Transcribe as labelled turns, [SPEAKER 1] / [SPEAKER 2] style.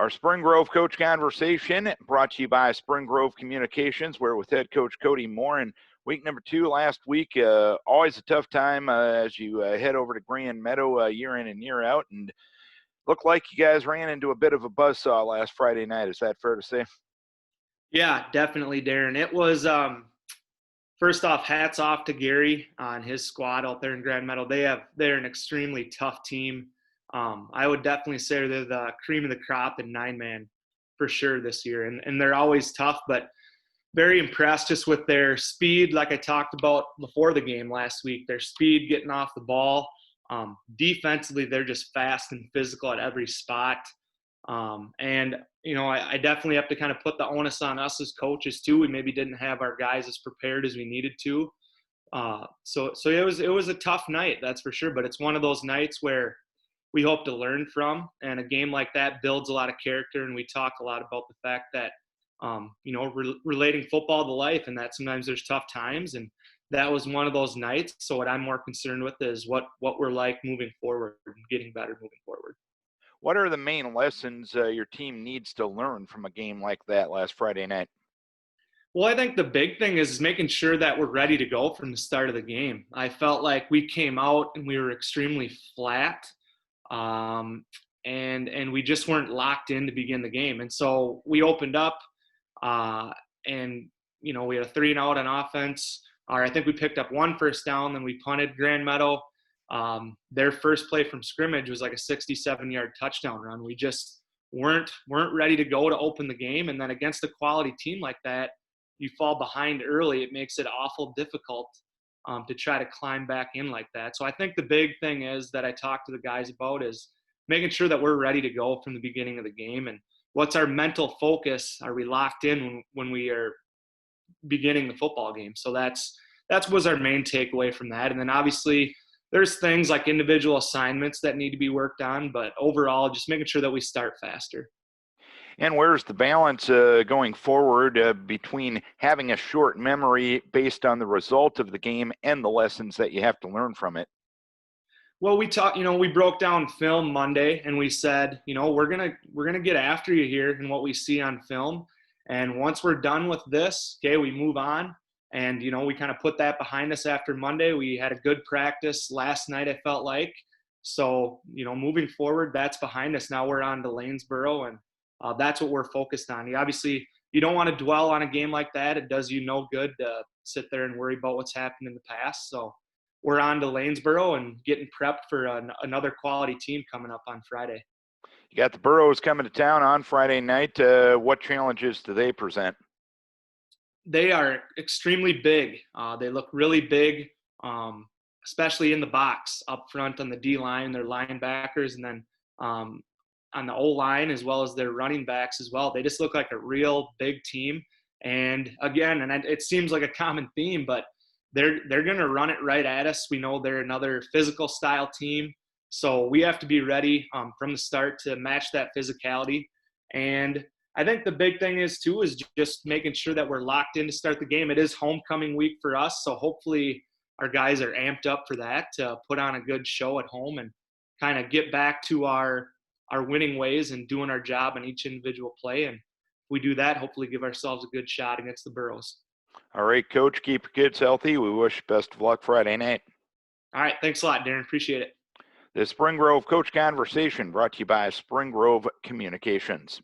[SPEAKER 1] Our Spring Grove Coach Conversation brought to you by Spring Grove Communications. We're with head coach Kody Moore in week number 2 last week. Always a tough time as you head over to Grand Meadow year in and year out. And looked like you guys ran into a bit of a buzzsaw last Friday night. Is that fair to say?
[SPEAKER 2] Yeah, definitely, Darren. It was, first off, hats off to Gary and his squad out there in Grand Meadow. They're an extremely tough team. I would definitely say they're the cream of the crop in 9-man for sure this year. And they're always tough, but very impressed just with their speed, like I talked about before the game last week, their speed getting off the ball. Defensively, they're just fast and physical at every spot. And, you know, I definitely have to kind of put the onus on us as coaches too. We maybe didn't have our guys as prepared as we needed to. So it was a tough night, that's for sure. But it's one of those nights where we hope to learn from. And a game like that builds a lot of character. And we talk a lot about the fact that, relating football to life and that sometimes there's tough times. And that was one of those nights. So what I'm more concerned with is what we're like moving forward and getting better moving forward.
[SPEAKER 1] What are the main lessons your team needs to learn from a game like that last Friday night?
[SPEAKER 2] Well, I think the big thing is making sure that we're ready to go from the start of the game. I felt like we came out and we were extremely flat. And we just weren't locked in to begin the game. And so we opened up and, you know, we had a 3-and-out on offense. Or I think we picked up 1 first down, then we punted. Grand Meadow. Their first play from scrimmage was like a 67-yard touchdown run. We just weren't ready to go to open the game. And then against a quality team like that, you fall behind early. It makes it awful difficult to try to climb back in like that. So I think the big thing is that I talked to the guys about is making sure that we're ready to go from the beginning of the game. And what's our mental focus? Are we locked in when we are beginning the football game? So that was our main takeaway from that. And then obviously there's things like individual assignments that need to be worked on, but overall just making sure that we start faster.
[SPEAKER 1] And where's the balance going forward between having a short memory based on the result of the game and the lessons that you have to learn from it?
[SPEAKER 2] Well, we broke down film Monday and we said, we're going to get after you here in what we see on film. And once we're done with this, okay, we move on. And, we kind of put that behind us after Monday. We had a good practice last night, I felt like. So, moving forward, that's behind us. Now we're on to Lanesboro, and that's what we're focused on. You don't want to dwell on a game like that. It does you no good to sit there and worry about what's happened in the past. So we're on to Lanesboro and getting prepped for another quality team coming up on Friday.
[SPEAKER 1] You got the Burros coming to town on Friday night. What challenges do they present?
[SPEAKER 2] They are extremely big. They look really big, especially in the box up front on the D-line, their linebackers, and then on the O-line as well as their running backs as well. They just look like a real big team. And again, it seems like a common theme, but they're going to run it right at us. We know they're another physical style team. So we have to be ready from the start to match that physicality. And I think the big thing is just making sure that we're locked in to start the game. It is homecoming week for us, so hopefully our guys are amped up for that to put on a good show at home and kind of get back to our winning ways and doing our job in each individual play. And if we do that, hopefully give ourselves a good shot against the Burros.
[SPEAKER 1] All right, Coach, keep your kids healthy. We wish best of luck Friday night.
[SPEAKER 2] All right, thanks a lot, Darren. Appreciate it.
[SPEAKER 1] The Spring Grove Coach Conversation brought to you by Spring Grove Communications.